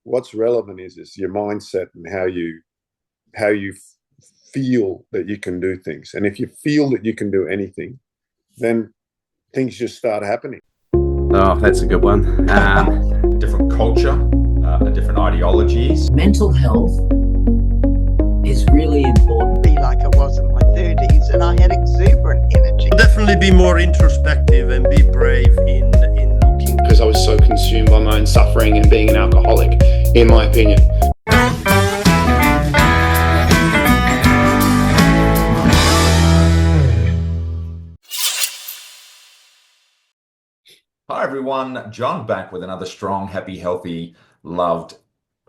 what's relevant is your mindset and how you feel that you can do things. And if you feel that you can do anything, then things just start happening. Oh, that's a good one. Different culture, different ideologies. Mental health is really important. Be like I was in my 30s, and I had exuberant energy. Definitely be more introspective and be brave in looking. Because I was so consumed by my own suffering and being an alcoholic, in my opinion. Hi everyone, John back with another strong, happy, healthy, loved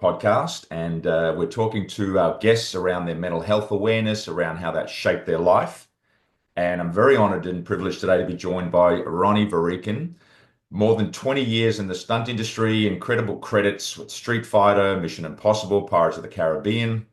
podcast, and we're talking to our guests around their mental health awareness, around how that shaped their life. And I'm very honored and privileged today to be joined by Ronnie Vreeken. More than 20 years in the stunt industry, incredible credits with Street Fighter, Mission Impossible, Pirates of the Caribbean.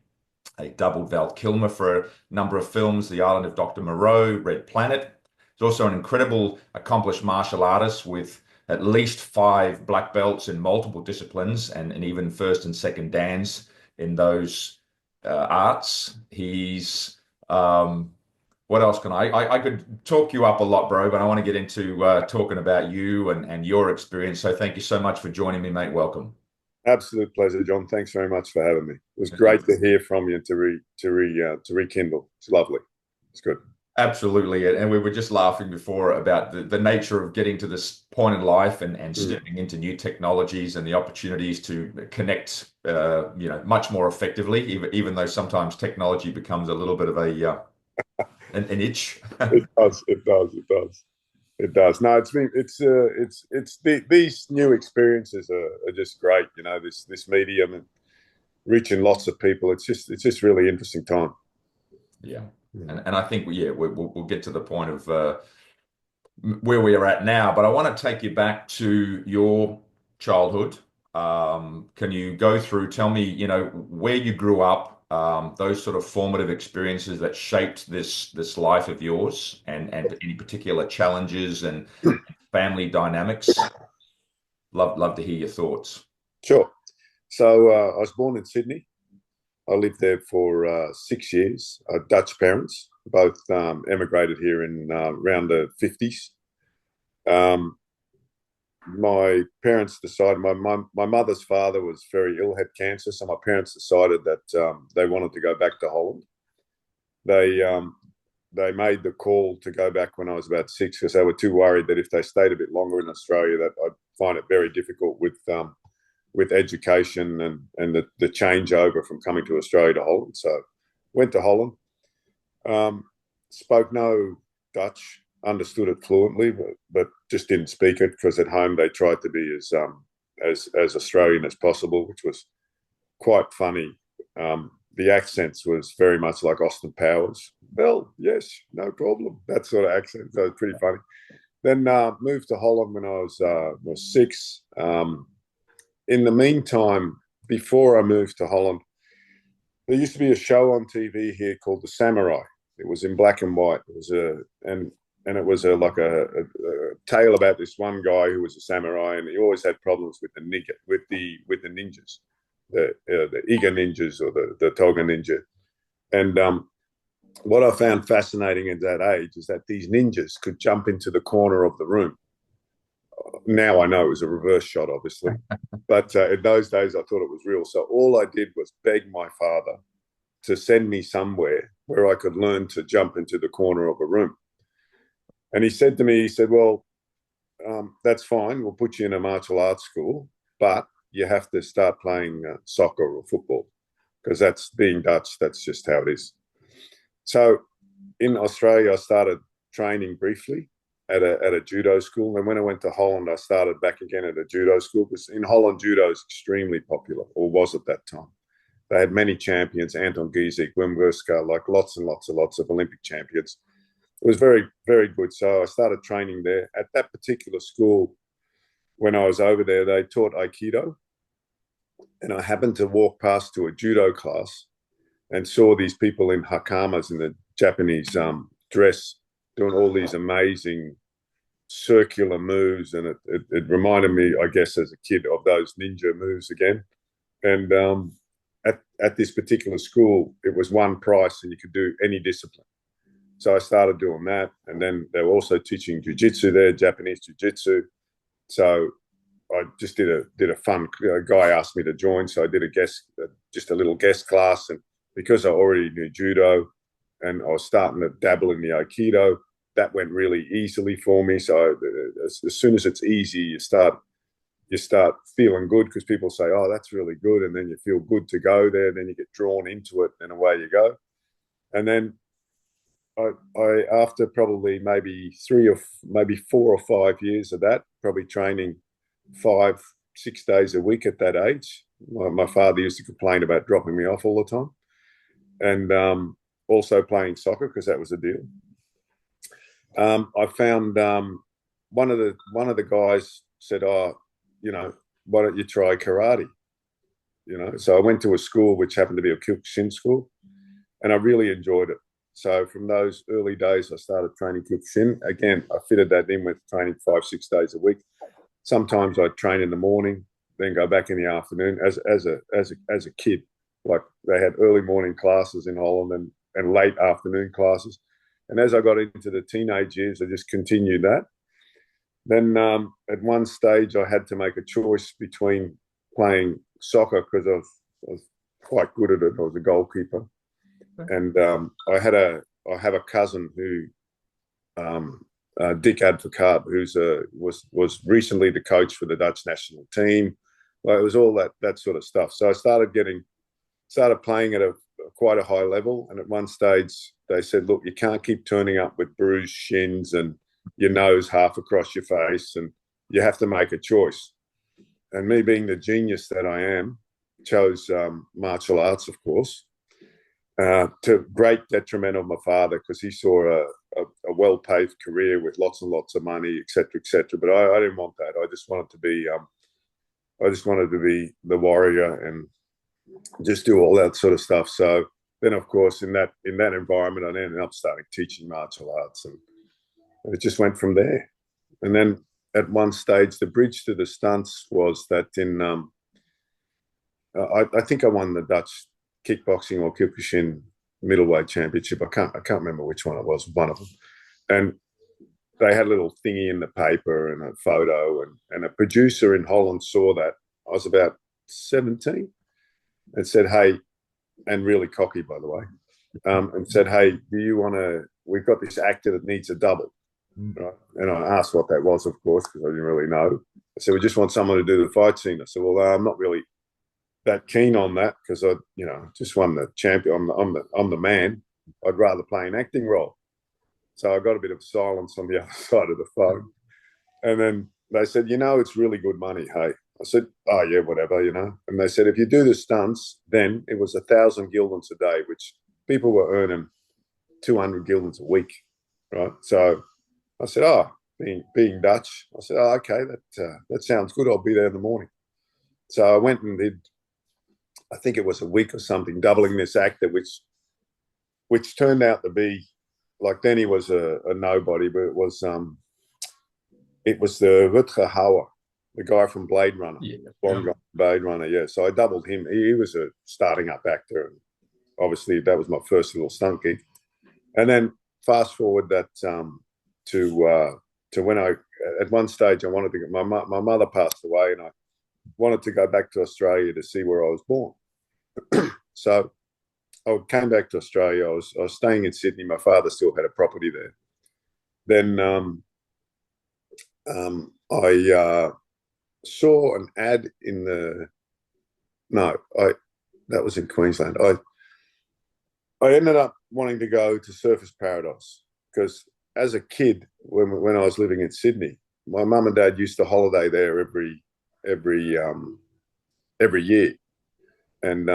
He doubled Val Kilmer for a number of films, The Island of Dr. Moreau, Red Planet. He's also an incredible, accomplished martial artist with at least 5 black belts in multiple disciplines and even first and second dans in those arts. He's, what else can I could talk you up a lot, bro, but I want to get into talking about you and your experience. So thank you so much for joining me, mate. Welcome. Absolute pleasure, John. Thanks very much for having me. It was great to hear from you and to rekindle. It's lovely. It's good. Absolutely. And we were just laughing before about the nature of getting to this point in life and stepping into new technologies and the opportunities to connect, much more effectively, even though sometimes technology becomes a little bit of an itch. It does. No, these new experiences are just great. You know, this medium and reaching lots of people. It's just really interesting time. Yeah. And I think, we'll get to the point of where we are at now. But I want to take you back to your childhood. Can you go through, tell me, where you grew up, those sort of formative experiences that shaped this life of yours, and any particular challenges and family dynamics? Love to hear your thoughts. Sure. So I was born in Sydney. I lived there for 6 years. Dutch parents, both emigrated here in around the 50s. My parents decided, my mother's father was very ill, had cancer, so my parents decided that they wanted to go back to Holland. They made the call to go back when I was about 6 because they were too worried that if they stayed a bit longer in Australia, that I'd find it very difficult with education and the changeover from coming to Australia to Holland. So went to Holland, spoke no Dutch, understood it fluently, but just didn't speak it because at home they tried to be as Australian as possible, which was quite funny. The accents was very much like Austin Powers. Well, yes, no problem. That sort of accent. So it was pretty funny. Then moved to Holland when I was 6. In the meantime, before I moved to Holland, there used to be a show on TV here called The Samurai. It was in black and white. It was it was like a tale about this one guy who was a samurai, and he always had problems with the ninjas, the Iga ninjas or the Toga ninja. And what I found fascinating at that age is that these ninjas could jump into the corner of the room. Now I know it was a reverse shot, obviously, but in those days I thought it was real. So all I did was beg my father to send me somewhere where I could learn to jump into the corner of a room. And he said to me, well, that's fine. We'll put you in a martial arts school, but you have to start playing soccer or football because that's being Dutch. That's just how it is. So in Australia, I started training briefly at a judo school. And when I went to Holland, I started back again at a judo school because in Holland, judo is extremely popular, or was at that time. They had many champions, Anton Giesik, Wim Werska, like lots and lots of Olympic champions. It was very, very good. So I started training there. At that particular school, when I was over there, they taught Aikido. And I happened to walk past to a judo class and saw these people in hakamas, in the Japanese dress, doing all these amazing circular moves. And it reminded me, I guess, as a kid of those ninja moves again. And at this particular school, it was one price and you could do any discipline. So I started doing that. And then they were also teaching jiu-jitsu there, Japanese jiu-jitsu. So I just did a fun, a guy asked me to join. So I did just a little guest class. And because I already knew judo and I was starting to dabble in the Aikido, that went really easily for me. So as soon as it's easy, you start feeling good because people say, oh, that's really good. And then you feel good to go there. Then you get drawn into it and away you go. And then I after probably maybe 4 or 5 years of that, probably training 5-6 days a week at that age. My father used to complain about dropping me off all the time. And also playing soccer because that was a deal. I found one of the guys said, oh, why don't you try karate? So I went to a school which happened to be a Kyokushin school, and I really enjoyed it. So from those early days, I started training Kyokushin. Again, I fitted that in with training 5-6 days a week. Sometimes I'd train in the morning, then go back in the afternoon. As a kid, like they had early morning classes in Holland and late afternoon classes. And as I got into the teenage years, I just continued that. Then at one stage, I had to make a choice between playing soccer because I was quite good at it. I was a goalkeeper. And I have a cousin who, Dick Advocaat, who's was recently the coach for the Dutch national team. Well, it was all that sort of stuff. So I started playing at quite a high level. And at one stage, they said, look, you can't keep turning up with bruised shins and your nose half across your face, and you have to make a choice. And me being the genius that I am, chose martial arts, of course, to great detriment of my father because he saw a well-paved career with lots and lots of money, et cetera, et cetera. But I didn't want that. I just wanted to be the warrior and just do all that sort of stuff. So then, of course, in that environment, I ended up starting teaching martial arts, and it just went from there. And then at one stage, the bridge to the stunts was that I think I won the Dutch kickboxing or Kyokushin middleweight championship. I can't remember which one it was, one of them. And they had a little thingy in the paper and a photo, and a producer in Holland saw that. I was about 17 and said, hey, and really cocky, by the way, and said, hey, do you want to, we've got this actor that needs a double. Right? And I asked what that was, of course, because I didn't really know. I said, we just want someone to do the fight scene. I said, well, I'm not really that keen on that because I, just won the champion. I'm the man. I'd rather play an acting role. So I got a bit of silence on the other side of the phone. And then they said, it's really good money. Hey, I said, oh yeah, whatever, And they said, if you do the stunts, then it was 1,000 guildens a day, which people were earning 200 guildens a week, right? So I said, oh, being Dutch, I said, oh, okay, that sounds good. I'll be there in the morning. So I went and did, I think it was a week or something, doubling this actor, which turned out to be, like then he was a nobody, but it was the Rutger Hauer, the guy from Blade Runner, Blade Runner, yeah. So I doubled him. He was a starting up actor, and obviously that was my first little stunt gig. And then fast forward that to when I at one stage I wanted to get my mother passed away, and I wanted to go back to Australia to see where I was born. So I came back to Australia. I was staying in Sydney. My father still had a property there. Then I saw an ad in that was in Queensland. I ended up wanting to go to Surfers Paradise because as a kid, when I was living in Sydney, my mum and dad used to holiday there every year, and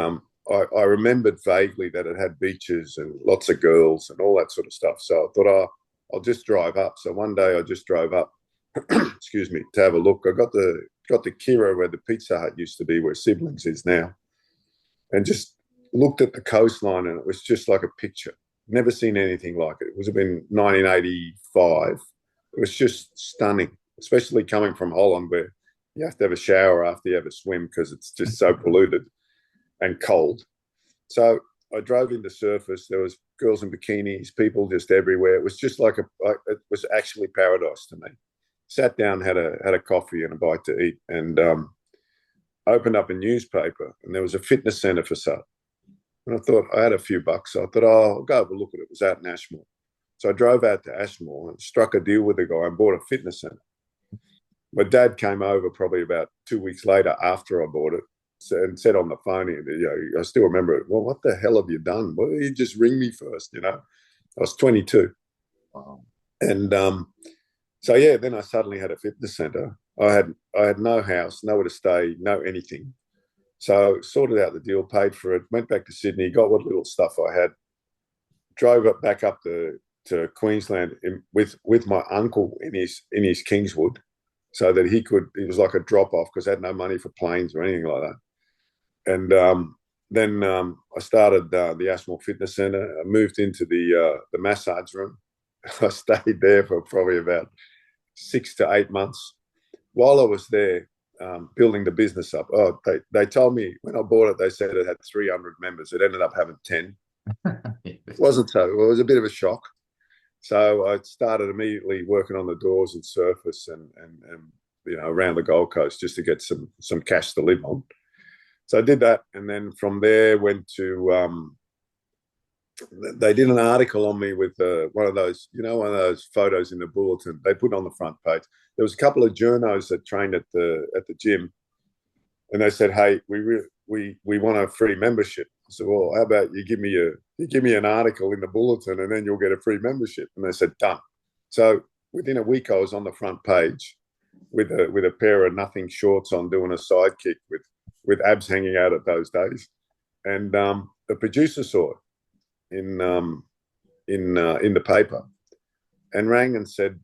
I remembered vaguely that it had beaches and lots of girls and all that sort of stuff. So I thought, I'll just drive up. So one day I just drove up, excuse me, to have a look. I got the Kira where the Pizza Hut used to be, where Siblings is now, and just looked at the coastline, and it was just like a picture. Never seen anything like it. It was been 1985. It was just stunning, especially coming from Holland, where you have to have a shower after you have a swim because it's just so polluted. and cold. So I drove into Surface. There was girls in bikinis, people just everywhere. It was just like it was actually paradise to me. Sat down, had a coffee and a bite to eat, and opened up a newspaper, and there was a fitness centre for sale. And I thought, I had a few bucks. So I thought, oh, I'll go have a look at it. It was out in Ashmore. So I drove out to Ashmore and struck a deal with the guy and bought a fitness centre. My dad came over probably about 2 weeks later after I bought it and said on the phone, I still remember it. Well, what the hell have you done? Why didn't you just ring me first? I was 22. Wow. And so, yeah, then I suddenly had a fitness centre. I had no house, nowhere to stay, no anything. So sorted out the deal, paid for it, went back to Sydney, got what little stuff I had, drove it back up to Queensland with my uncle in his Kingswood, so that it was like a drop off because I had no money for planes or anything like that. And then I started the Ashmore Fitness Centre. I moved into the massage room. I stayed there for probably about 6 to 8 months. While I was there, building the business up, they told me when I bought it, they said it had 300 members. It ended up having 10. It wasn't so. It was a bit of a shock. So I started immediately working on the doors and Surface and around the Gold Coast just to get some cash to live on. So I did that, and then from there went to. They did an article on me with one of those photos in the bulletin. They put on the front page. There was a couple of journos that trained at the gym, and they said, "Hey, we want a free membership." I said, "Well, how about you give me an article in the bulletin, and then you'll get a free membership." And they said, "Done." So within a week, I was on the front page with a pair of nothing shorts on, doing a sidekick with abs hanging out at those days, and the producer saw it in the paper and rang and said,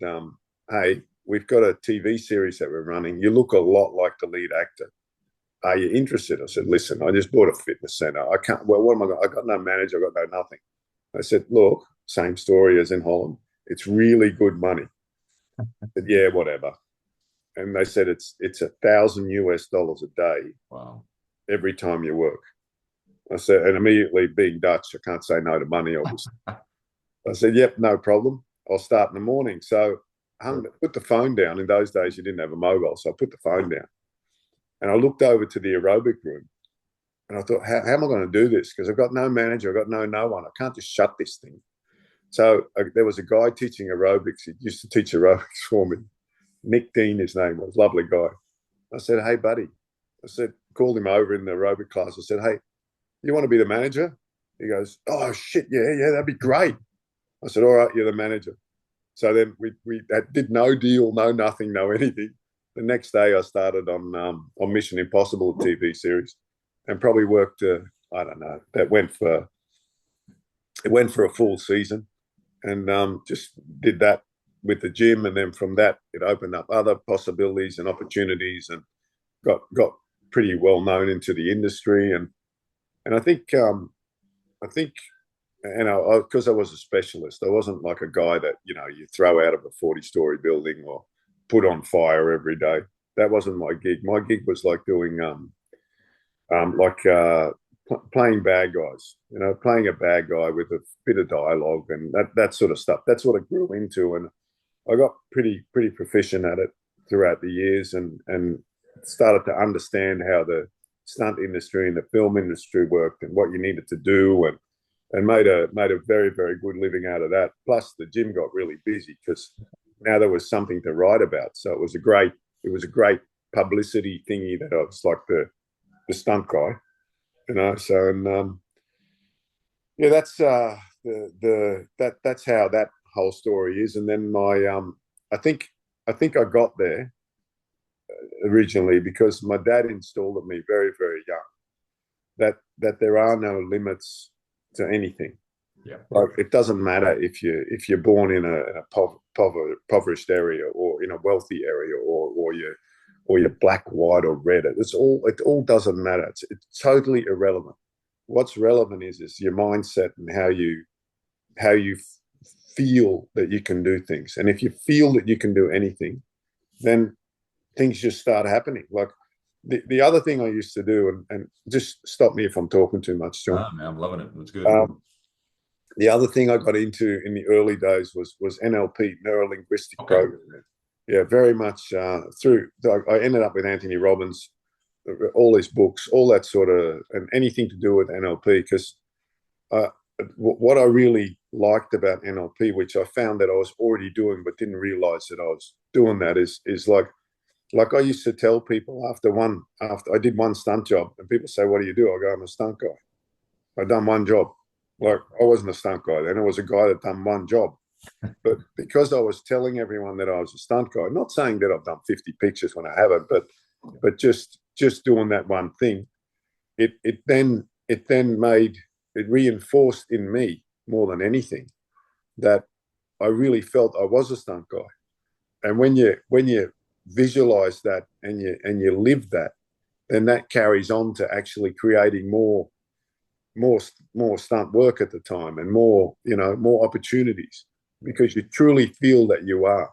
"Hey, we've got a TV series that we're running. You look a lot like the lead actor. Are you interested?" I said, "Listen, I just bought a fitness center. I can't, well, what am I going? I got no manager. I got no nothing." I said, "Look, same story as in Holland. It's really good money." I said, "Yeah, whatever." And they said, it's $1,000 a day. Wow. Every time you work. I said, and immediately being Dutch, I can't say no to money, obviously. I said, "Yep, no problem. I'll start in the morning." So put the phone down. In those days, you didn't have a mobile. So I put the phone down. And I looked over to the aerobic room, and I thought, how am I going to do this? Because I've got no manager, I've got no one. I can't just shut this thing. So there was a guy teaching aerobics. He used to teach aerobics for me. Nick Dean, his name was, lovely guy. I said, "Hey, buddy," I said, called him over in the aerobic class. I said, "Hey, you want to be the manager?" He goes, "Oh, shit, yeah, that'd be great." I said, "All right, you're the manager." So then we did no deal, no nothing, no anything. The next day I started on Mission Impossible TV series, and probably worked, I don't know, it went for a full season, and just did that with the gym. And then from that, it opened up other possibilities and opportunities, and got pretty well known into the industry. And I think, because I was a specialist, I wasn't like a guy that, you throw out of a 40-story building or put on fire every day. That wasn't my gig. My gig was like doing, playing bad guys, playing a bad guy with a bit of dialogue and that sort of stuff. That's what I grew into. And I got pretty proficient at it throughout the years, and started to understand how the stunt industry and the film industry worked and what you needed to do, and made a very, very good living out of that. Plus the gym got really busy because now there was something to write about. So it was a great publicity thingy that I was like the stunt guy, So, and yeah, that's that's how that whole story is. And then I think I got there originally because my dad installed at me very, very young that there are no limits to anything. Yeah. Like, it doesn't matter if you're born in a impoverished area or in a wealthy area, or you're black, white, or red. It all doesn't matter. It's totally irrelevant. What's relevant is your mindset and how you feel that you can do things. And if you feel that you can do anything, then things just start happening. Like, the other thing I used to do, and just stop me if I'm talking too much, John. Oh, man, I'm loving it. It's good. The other thing I got into in the early days was NLP, neuro linguistic programming. Yeah, very much through. I ended up with Anthony Robbins, all his books, all that sort of, and anything to do with NLP, because what I really liked about NLP, which I found that I was already doing but didn't realize that I was doing that, is like I used to tell people after I did one stunt job, and people say, "What do you do?" I go, "I'm a stunt guy. I done one job." Like, I wasn't a stunt guy then. I was a guy that done one job. But because I was telling everyone that I was a stunt guy, not saying that I've done 50 pictures when I haven't, but just doing that one thing, it then reinforced in me more than anything that I really felt I was a stunt guy. And when you visualize that and you live that, then that carries on to actually creating more stunt work at the time, and more opportunities, because you truly feel that you are.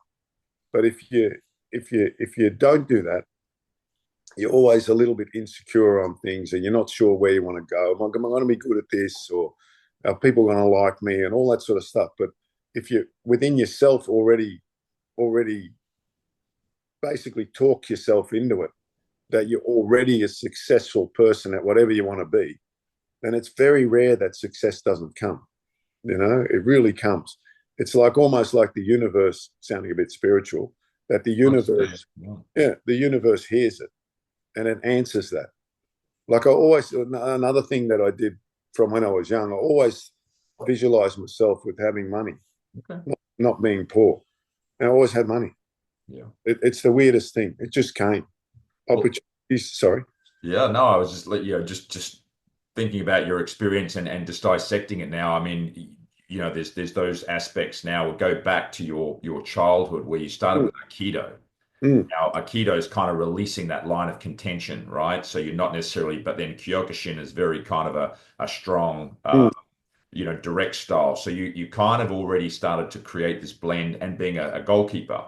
But if you don't do that, you're always a little bit insecure on things, and you're not sure where you want to go. Am I going to be good at this, or are people going to like me, and all that sort of stuff. But if you within yourself already basically talk yourself into it, that you're already a successful person at whatever you want to be, then it's very rare that success doesn't come. It really comes. It's like almost like the universe, sounding a bit spiritual, that the universe, the universe hears it and it answers that. Like, another thing that I did from when I was young, I always visualized myself with having money, not being poor. And I always had money. Yeah. It's the weirdest thing. It just came. Opportunities, sorry. Yeah, no, I was just thinking about your experience and just dissecting it now. I mean, there's those aspects now. We'll go back to your childhood where you started with Aikido. Now, Aikido is kind of releasing that line of contention, right? So you're not necessarily, but then Kyokushin is very kind of a strong, direct style. So you kind of already started to create this blend, and being a goalkeeper,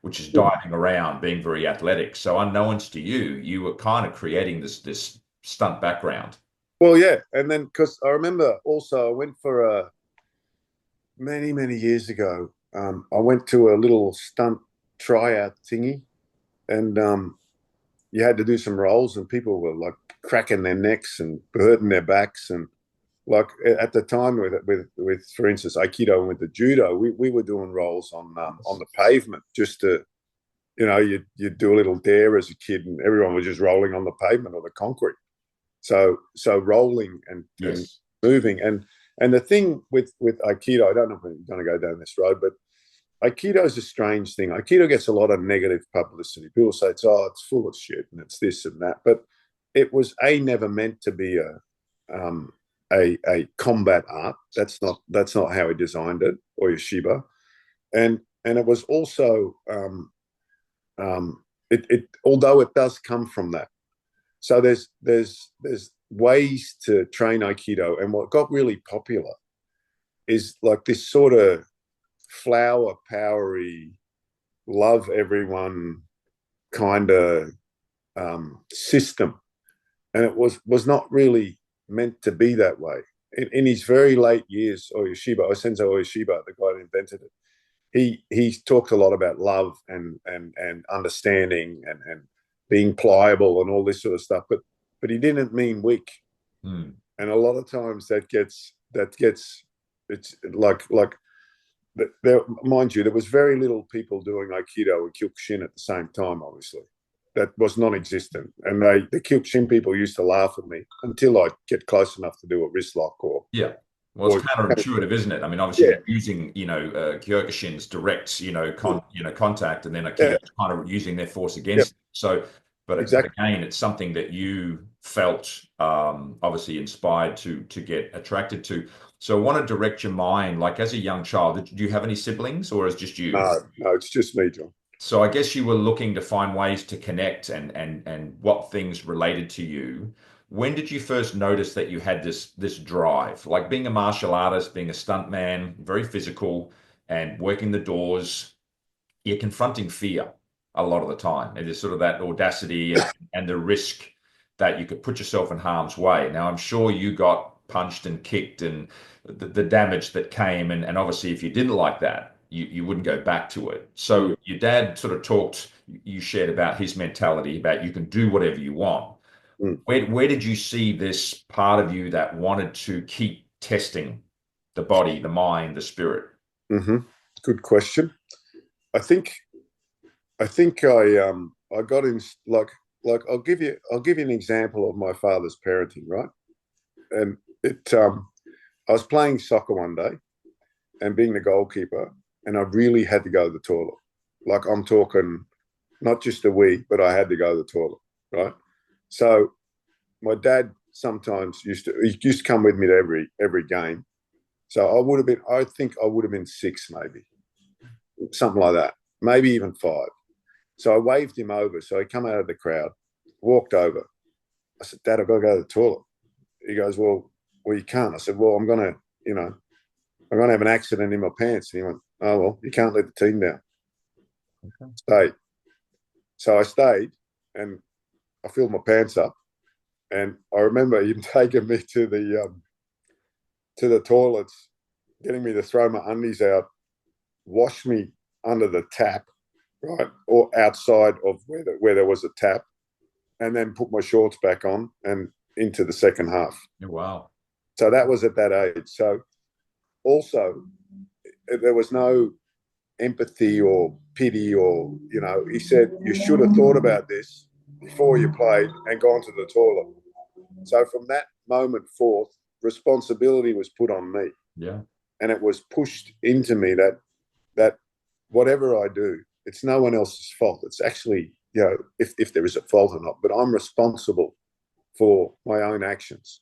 which is diving around, being very athletic. So unknowns to you, you were kind of creating this stunt background. Well, yeah. And then, because I remember also I went for many, many years ago, I went to a little stunt tryout thingy, and you had to do some roles, and people were like cracking their necks and hurting their backs. And like at the time with for instance, Aikido and with the judo, we were doing roles on the pavement, just to, you'd do a little dare as a kid, and everyone was just rolling on the pavement or the concrete. So rolling and moving. And the thing with Aikido, I don't know if we're going to go down this road, but Aikido is a strange thing. Aikido gets a lot of negative publicity. People say it's full of shit and it's this and that. But it was never meant to be a combat art. That's not how he designed it, or Yoshiba. And it was also although it does come from that. So there's ways to train Aikido, and what got really popular is like this sort of flower powery, love everyone kind of system, and it was not really meant to be that way. In his very late years, Sensei Oyoshiba, the guy that invented it, he talked a lot about love and understanding and being pliable and all this sort of stuff, but he didn't mean weak. And a lot of times that gets it's like there, mind you, there was very little people doing Aikido and Kyokushin at the same time. Obviously, that was non-existent, and the Kyokushin people used to laugh at me until I get close enough to do a wrist lock or Well, it's counterintuitive, isn't it? I mean, obviously, they're using, Kyokushin's direct, contact, and then Aikido kind of using their force against it. So, but again, it's something that you felt obviously inspired to get attracted to. So I want to direct your mind, like as a young child, did you have any siblings, or is it just you? No, it's just me, John. So I guess you were looking to find ways to connect and what things related to you. When did you first notice that you had this drive? Like being a martial artist, being a stuntman, very physical, and working the doors, you're confronting fear. a lot of the time. It is sort of that audacity and the risk that you could put yourself in harm's way. Now, I'm sure you got punched and kicked and the damage that came. And obviously, if you didn't like that, you wouldn't go back to it. So your dad sort of talked, you shared about his mentality about you can do whatever you want. Where did you see this part of you that wanted to keep testing the body, the mind, the spirit? Good question. I think I got in like I'll give you an example of my father's parenting, right? And I was playing soccer one day and being the goalkeeper, and I really had to go to the toilet. Like, I'm talking not just a wee, but I had to go to the toilet, right? So my dad sometimes used to come with me to every game. So I think I would have been 6, maybe, something like that, maybe even 5. So I waved him over. So he come out of the crowd, walked over. I said, Dad, I've got to go to the toilet. He goes, well, you can't. I said, well, I'm going to have an accident in my pants. And he went, oh, well, you can't let the team down. Okay. Stay. So I stayed and I filled my pants up. And I remember him taking me to the toilets, getting me to throw my undies out, wash me under the tap, right, or outside of where there was a tap, and then put my shorts back on and into the second half. Oh, wow. So that was at that age. So also, there was no empathy or pity or, he said, you should have thought about this before you played and gone to the toilet. So from that moment forth, responsibility was put on me. Yeah. And it was pushed into me that whatever I do, it's no one else's fault. It's actually, if there is a fault or not, but I'm responsible for my own actions.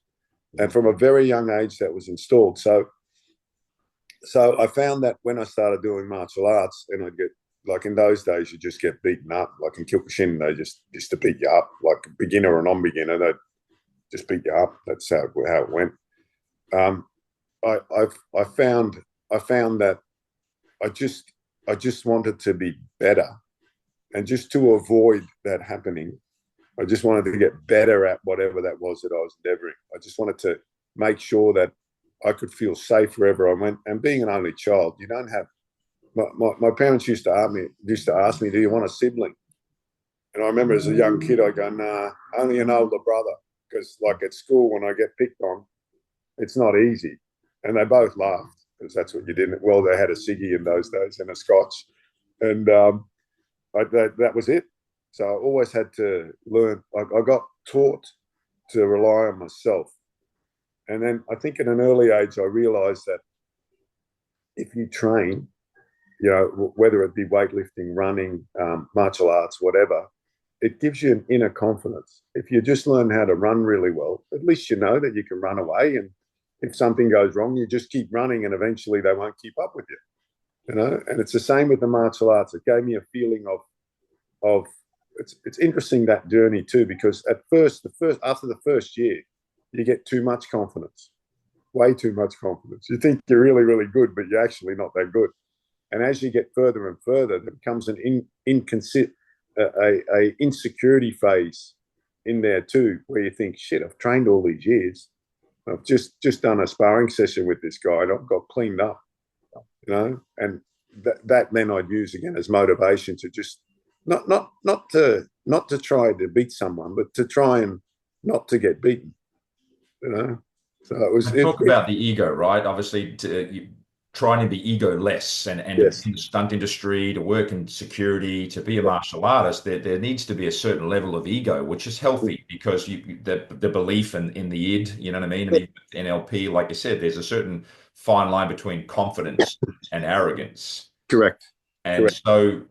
And from a very young age, that was installed. So I found that when I started doing martial arts, and I'd get, like, in those days, you just get beaten up. Like in Kyokushin, they just to beat you up. Like a beginner or non-beginner, they'd just beat you up. That's how it went. I found that I just wanted to be better, and just to avoid that happening, I just wanted to get better at whatever that was that I was endeavoring. I just wanted to make sure that I could feel safe wherever I went. And being an only child, you don't have. My parents used to ask me, do you want a sibling? And I remember as a young kid, I go, nah, only an older brother, because like at school when I get picked on, it's not easy. And they both laughed because that's what you did. Well, they had a ciggy in those days and a scotch, and that was it. So I always had to learn. I got taught to rely on myself. And then I think at an early age, I realized that if you train, whether it be weightlifting, running, martial arts, whatever, it gives you an inner confidence. If you just learn how to run really well, at least you know that you can run away. And if something goes wrong, you just keep running and eventually they won't keep up with you. And it's the same with the martial arts. It gave me a feeling of it's interesting, that journey too, because at first after the first year, you get too much confidence, way too much confidence. You think you're really, really good, but you're actually not that good. And as you get further and further, there becomes an insecurity phase in there too, where you think, shit, I've trained all these years. I've just done a sparring session with this guy and I've got cleaned up, and that then I'd use again as motivation to just not to try to beat someone, but to try and not to get beaten. So it was. Talk about the ego, right? Obviously, trying to be egoless, and yes. In the stunt industry, to work in security, to be a martial artist, there needs to be a certain level of ego, which is healthy, because the belief in the id, you know what I mean? And NLP, like you said, there's a certain fine line between confidence and arrogance. Correct. And Correct. so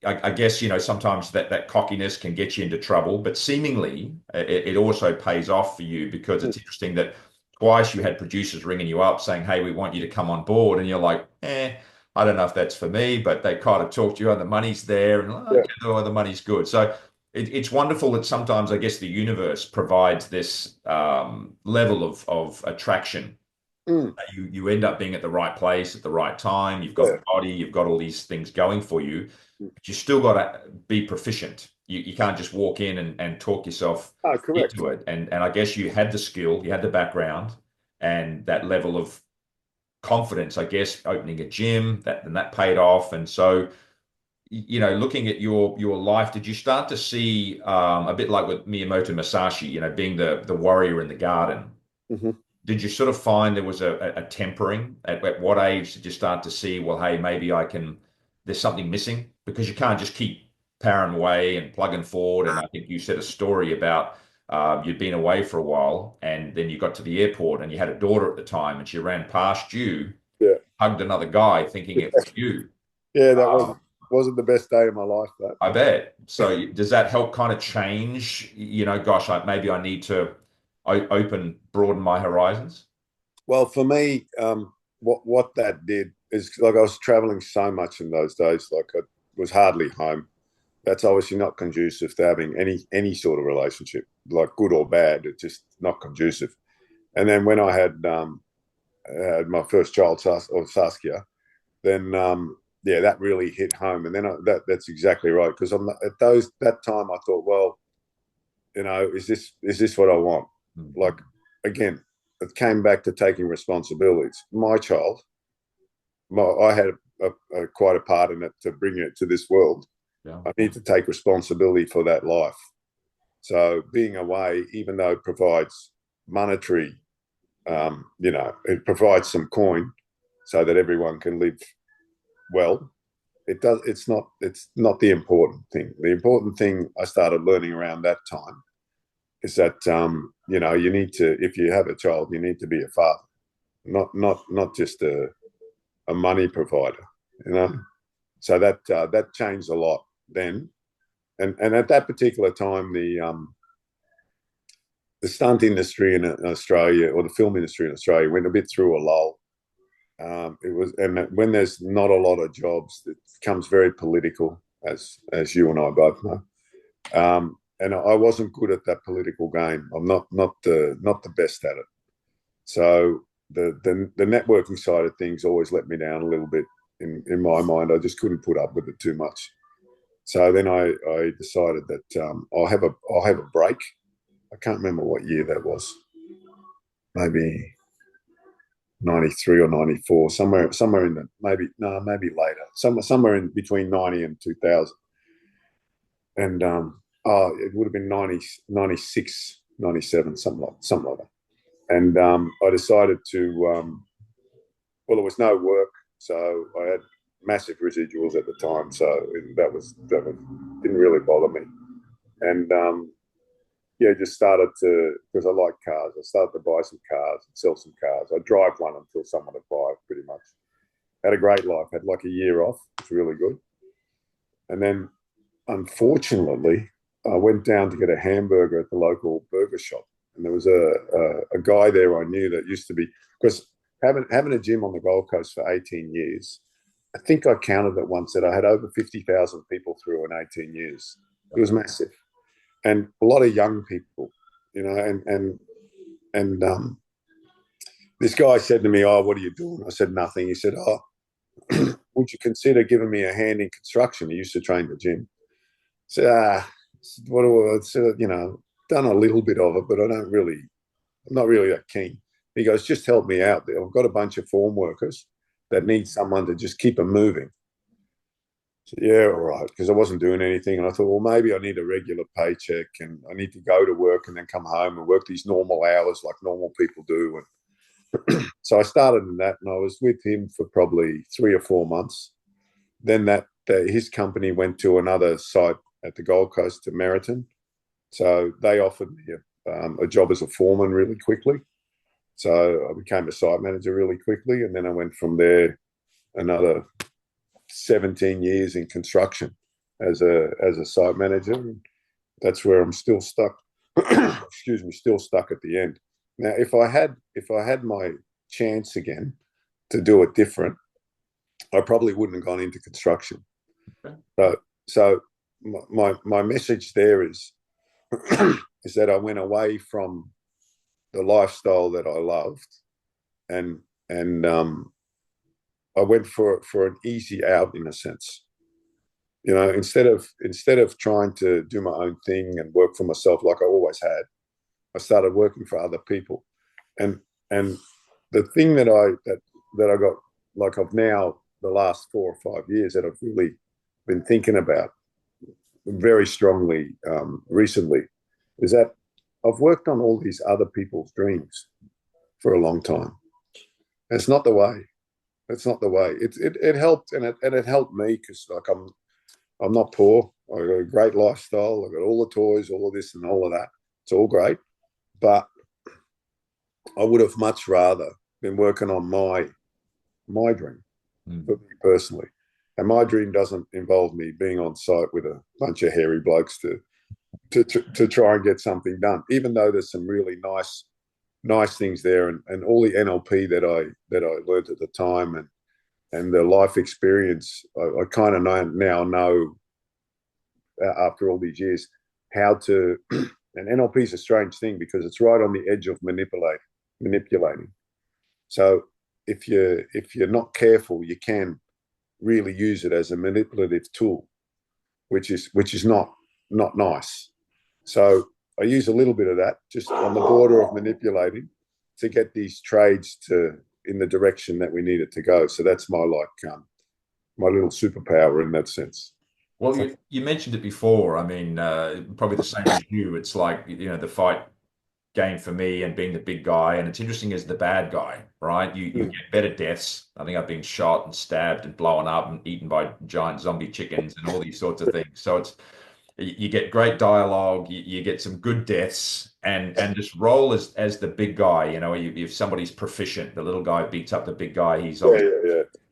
I guess, sometimes that cockiness can get you into trouble, but seemingly it also pays off for you, because it's interesting that twice you had producers ringing you up saying, hey, we want you to come on board. And you're like, I don't know if that's for me, but they kind of talk to you, the money's there, and the money's good. So it's wonderful that sometimes, I guess, the universe provides this level of attraction You end up being at the right place at the right time. You've got Yeah. the body, you've got all these things going for you, but you still got to be proficient. You can't just walk in and talk yourself Oh, correct. into it. And I guess you had the skill, you had the background, and that level of confidence, I guess, opening a gym, that paid off. And so, looking at your life, did you start to see a bit like with Miyamoto Musashi, being the warrior in the garden? Mm-hmm. Did you sort of find there was a tempering? At what age did you start to see, well, hey, maybe there's something missing? Because you can't just keep powering away and plugging forward. And I think you said a story about you'd been away for a while and then you got to the airport and you had a daughter at the time and she ran past you, Yeah. hugged another guy thinking it was you. Yeah, that wasn't the best day of my life, though. I bet. So does that help kind of change, gosh, maybe I need to broaden my horizons? Well, for me, what that did is, like, I was traveling so much in those days, like I was hardly home. That's obviously not conducive to having any sort of relationship, like good or bad. It's just not conducive. And then when I had my first child, Saskia, then that really hit home. And then that's exactly right, because that time I thought, well, is this what I want? Like, again, it came back to taking responsibilities. My child, I had quite a part in it to bring it to this world. Yeah. I need to take responsibility for that life. So being away, even though it provides monetary, it provides some coin so that everyone can live well. It's not the important thing. The important thing I started learning around that time is that you need to, if you have a child, you need to be a father, not just a money provider. So that changed a lot then, and at that particular time, the stunt industry in Australia, or the film industry in Australia, went a bit through a lull. And when there's not a lot of jobs, it becomes very political, as you and I both know. And I wasn't good at that political game. I'm not the best at it. So the networking side of things always let me down a little bit. In my mind, I just couldn't put up with it too much. So then I decided that I'll have a break. I can't remember what year that was. Maybe 93 or 94, somewhere in the maybe later, somewhere in between 90 and 2000. And it would have been 90, 96, 97, something like that. And I decided to, well, there was no work, so I had massive residuals at the time, so that didn't really bother me. And just started to, because I like cars, I started to buy some cars and sell some cars. I'd drive one until someone would buy it, pretty much. Had a great life, had like a year off, it's really good. And then, unfortunately, I went down to get a hamburger at the local burger shop. And there was a guy there I knew that used to be, because having a gym on the Gold Coast for 18 years, I think I counted it once that I had over 50,000 people through in 18 years. It was massive. And a lot of young people, and this guy said to me, "Oh, what are you doing?" I said, "Nothing." He said, "Oh, would you consider giving me a hand in construction?" He used to train the gym. I said, what do I said, done a little bit of it, but I'm not really that keen. He goes, "Just help me out there. I've got a bunch of form workers that need someone to just keep them moving." I said, "Yeah, all right," because I wasn't doing anything. And I thought, well, maybe I need a regular paycheck and I need to go to work and then come home and work these normal hours like normal people do. And so I started in that, and I was with him for probably 3 or 4 months. Then his company went to another site at the Gold Coast, to Meriton. So they offered me a job as a foreman really quickly. So I became a site manager really quickly. And then I went from there another 17 years in construction as a site manager. And that's where I'm still stuck. Excuse me, still stuck at the end. Now, if I had my chance again to do it different, I probably wouldn't have gone into construction. Okay. So my message there is is that I went away from the lifestyle that I loved and I went for an easy out in a sense. Instead of trying to do my own thing and work for myself like I always had, I started working for other people. And the thing that I got, like, of now the last 4 or 5 years that I've really been thinking about very strongly recently, is that I've worked on all these other people's dreams for a long time. And it's not the way. It's not the way. It helped, and it helped me because, like, I'm not poor. I got a great lifestyle. I got all the toys, all of this and all of that. It's all great, but I would have much rather been working on my dream for me personally. And my dream doesn't involve me being on site with a bunch of hairy blokes to try and get something done. Even though there's some really nice things there, and all the NLP that I learned at the time, and the life experience, I kind of now know after all these years how to. And NLP is a strange thing because it's right on the edge of manipulating. So if you're not careful, you can really use it as a manipulative tool, which is not nice. So I use a little bit of that, just on the border of manipulating, to get these trades in the direction that we need it to go. So that's my little superpower in that sense. Well, you mentioned it before. I mean, probably the same as you. It's like, the fight game for me, and being the big guy. And it's interesting as the bad guy, right? You get better deaths. I think I've been shot and stabbed and blown up and eaten by giant zombie chickens and all these sorts of things. So you get great dialogue, you get some good deaths, and just roll as the big guy. If somebody's proficient, the little guy beats up the big guy. He's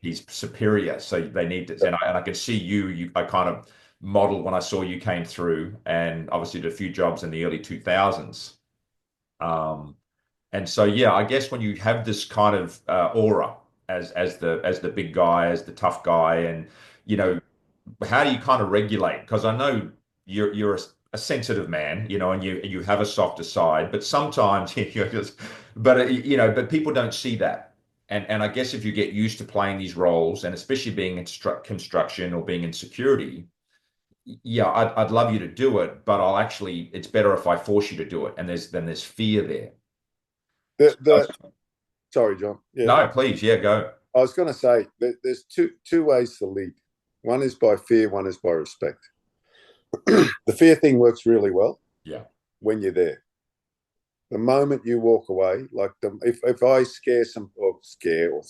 he's superior, so they need to. And I can see I kind of modeled when I saw you came through, and obviously did a few jobs in the early 2000s. And so, yeah, I guess when you have this kind of aura as the big guy, as the tough guy, and how do you kind of regulate? Because I know you're a sensitive man, and you have a softer side, but sometimes you're just, but people don't see that. And I guess if you get used to playing these roles, and especially being in construction or being in security, yeah, I'd love you to do it, but it's better if I force you to do it. And there's fear there. Sorry, John. Yeah. No, please. Yeah, go. I was going to say there's two ways to lead. One is by fear, one is by respect. The fear thing works really well. Yeah. When you're there. The moment you walk away, like if I scare or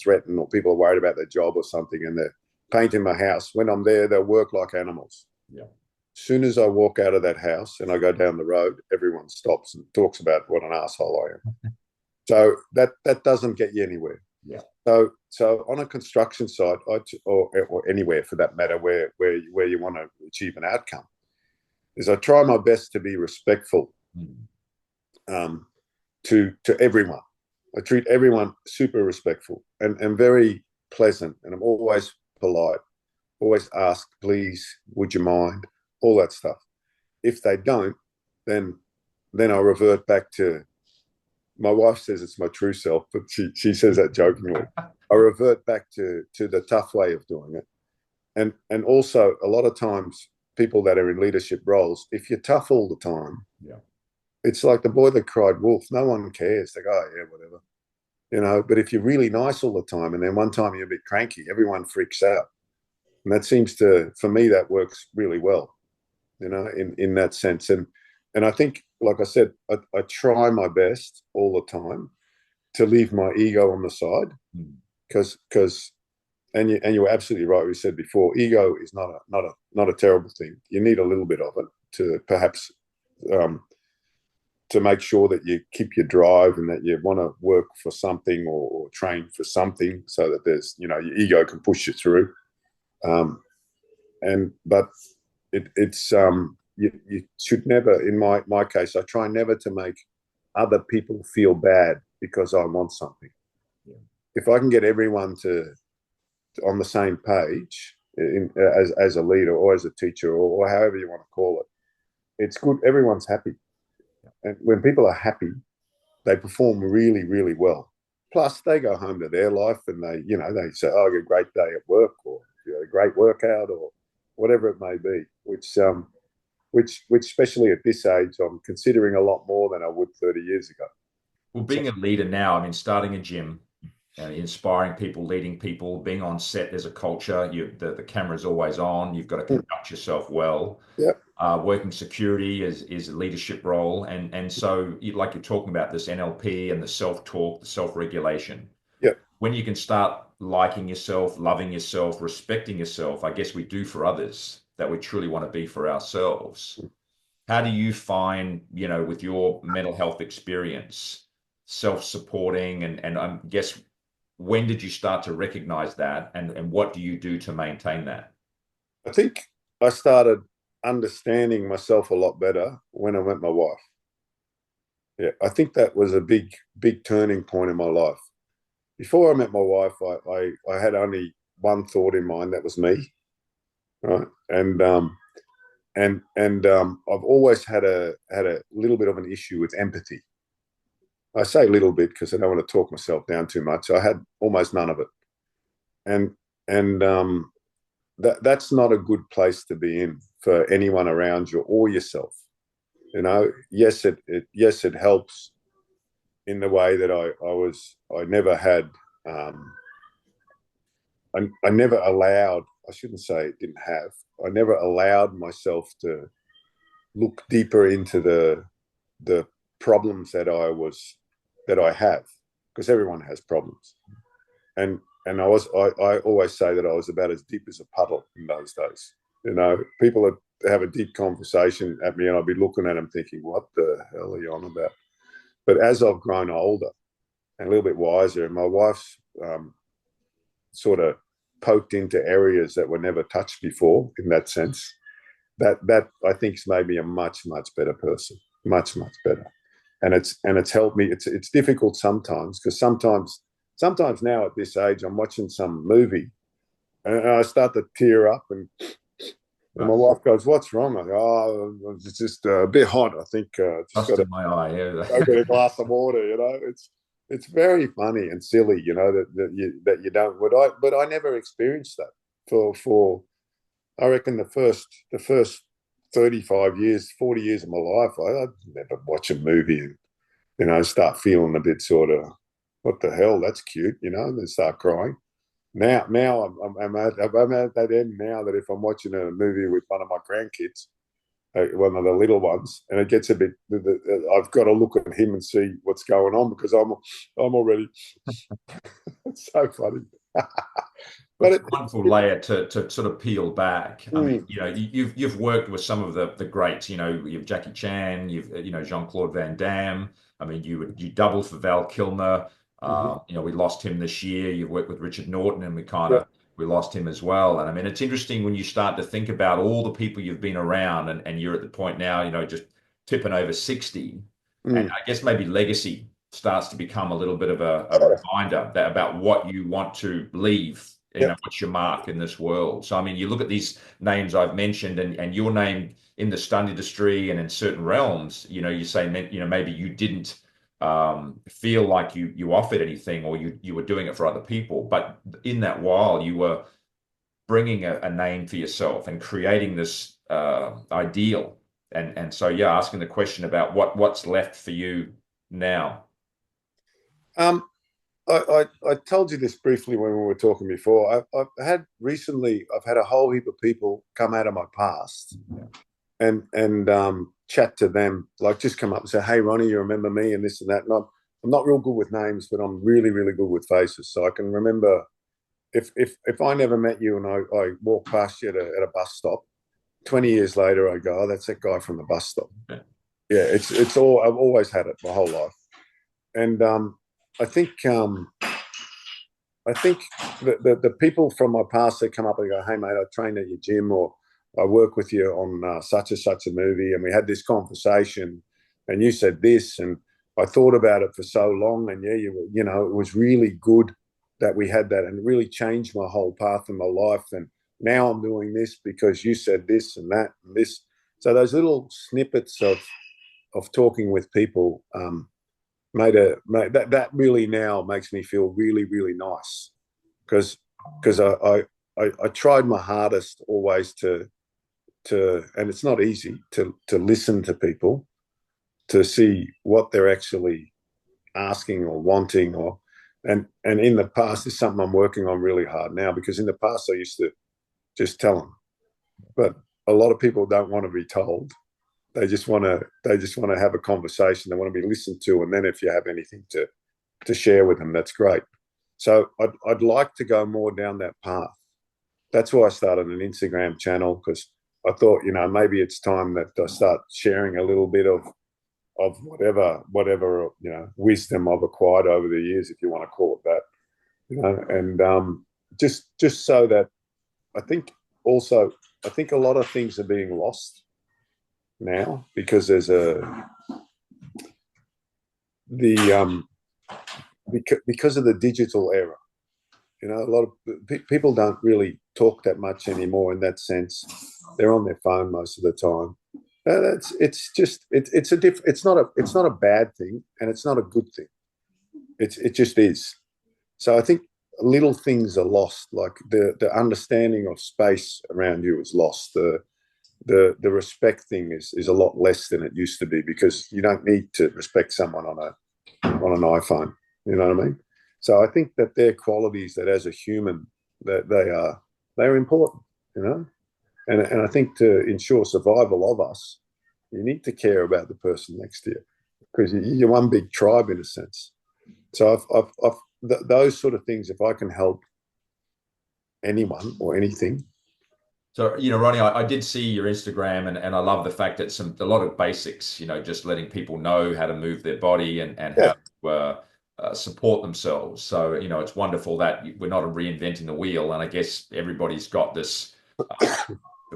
threaten, or people are worried about their job or something and they're painting my house, when I'm there, they'll work like animals. Yeah. As soon as I walk out of that house and I go down the road, everyone stops and talks about what an asshole I am. So that doesn't get you anywhere. Yeah. So on a construction site, or anywhere for that matter, where you want to achieve an outcome, is I try my best to be respectful to everyone. I treat everyone super respectful and very pleasant, and I'm always polite. Always ask, please, would you mind? All that stuff. If they don't, then I revert back to. My wife says it's my true self, but she says that jokingly. I revert back to the tough way of doing it, and also a lot of times people that are in leadership roles, if you're tough all the time, it's like the boy that cried wolf. No one cares. They go, oh, yeah, whatever, But if you're really nice all the time, and then one time you're a bit cranky, everyone freaks out, and that seems to, for me, that works really well, in that sense. And I think, like I said, I try my best all the time to leave my ego on the side, because and you were absolutely right. We said before, ego is not a terrible thing. You need a little bit of it to perhaps to make sure that you keep your drive and that you want to work for something or train for something, so that there's your ego can push you through. But it's you should never, in my case, I try never to make other people feel bad because I want something. Yeah. If I can get everyone to on the same page as a leader or as a teacher or however you want to call it, it's good. Everyone's happy. And when people are happy, they perform really, really well. Plus, they go home to their life and they say, "Oh, I had a great day at work," or a great workout, or whatever it may be. Which especially at this age, I'm considering a lot more than I would 30 years ago. Well, being a leader now, I mean, starting a gym, inspiring people, leading people, being on set, there's a culture. The camera's always on. You've got to conduct yourself well. Yeah. Working security is a leadership role, and so like you're talking about this NLP and the self-talk, the self-regulation. Yeah. When you can start liking yourself, loving yourself, respecting yourself, I guess we do for others that we truly want to be for ourselves. How do you find, with your mental health experience, self-supporting, and I guess when did you start to recognize that, and what do you do to maintain that? I think I started understanding myself a lot better when I met my wife. Yeah, I think that was a big turning point in my life. Before I met my wife, I had only one thought in mind, that was me, right? And I've always had a little bit of an issue with empathy. I say a little bit because I don't want to talk myself down too much. I had almost none of it, and that's not a good place to be in for anyone around you or yourself. Yes, it helps in the way that I never had. I never allowed. I shouldn't say it didn't have. I never allowed myself to look deeper into the problems that I have, because everyone has problems, and I always say that I was about as deep as a puddle in those days. People would have a deep conversation at me, and I'd be looking at them thinking, "What the hell are you on about?" But as I've grown older and a little bit wiser, and my wife's sort of poked into areas that were never touched before, in that sense, that I think has made me a much better person, much better. And it's helped me. It's difficult sometimes, because sometimes now at this age, I'm watching some movie and I start to tear up, and my wife goes, "What's wrong?" I go, "Oh, it's just a bit hot. I think just got my eye. Yeah. go get a glass of water." It's very funny and silly, that you don't. But I never experienced that for I reckon the first 35 years, 40 years of my life. I'd never watch a movie and start feeling a bit sort of, what the hell, that's cute, and then start crying. Now I'm at that end now, that if I'm watching a movie with one of my grandkids, one of the little ones, and it gets a bit, I've got to look at him and see what's going on, because I'm already. It's so funny. But it's a wonderful layer to sort of peel back. I mean, you've worked with some of the greats. You've Jackie Chan, you've Jean-Claude Van Damme. I mean, you doubled for Val Kilmer. We lost him this year. You've worked with Richard Norton, and we lost him as well. And I mean, it's interesting when you start to think about all the people you've been around, and you're at the point now, just tipping over 60. And I guess maybe legacy starts to become a little bit of a reminder about what you want to leave. What's your mark in this world? So, I mean, you look at these names I've mentioned, and your name in the stunt industry and in certain realms, you say, maybe you didn't feel like you offered anything, or you were doing it for other people. But in that while, you were bringing a name for yourself and creating this ideal. And so, asking the question about what's left for you now. I told you this briefly when we were talking before. I've had a whole heap of people come out of my past and chat to them, like just come up and say, "Hey, Ronnie, you remember me?" and this and that. And I'm not real good with names, but I'm really good with faces. So I can remember if I never met you and I walk past you at a bus stop, 20 years later, I go, "Oh, that's that guy from the bus stop." Yeah, it's all, I've always had it my whole life. And I think the people from my past that come up and go, "Hey, mate, I train at your gym," or "I work with you on such and such a movie, and we had this conversation, and you said this, and I thought about it for so long, and it was really good that we had that, and it really changed my whole path in my life, and now I'm doing this because you said this and that and this." So those little snippets of talking with people, that really now makes me feel really, really nice, because I tried my hardest always to and it's not easy to listen to people, to see what they're actually asking or wanting, and in the past, it's something I'm working on really hard now, because in the past I used to just tell them, but a lot of people don't want to be told. They just want to have a conversation. They want to be listened to, and then if you have anything to share with them, that's great. So I'd like to go more down that path. That's why I started an Instagram channel, because I thought, maybe it's time that I start sharing a little bit of whatever wisdom I've acquired over the years, if you want to call it that, and just so that I think a lot of things are being lost now, because there's because of the digital era. A lot of people don't really talk that much anymore in that sense. They're on their phone most of the time. It's not a bad thing, and it's not a good thing. It just is. So I think little things are lost, like the understanding of space around you is lost. The respect thing is a lot less than it used to be, because you don't need to respect someone on an iPhone. You know what I mean? So I think that they're qualities that, as a human, that they're important. And I think to ensure survival of us, you need to care about the person next to you, because you're one big tribe in a sense. So those sort of things, if I can help anyone or anything. So, Ronnie, I did see your Instagram, and I love the fact that a lot of basics, just letting people know how to move their body and how to support themselves. So, it's wonderful that we're not reinventing the wheel. And I guess everybody's got this,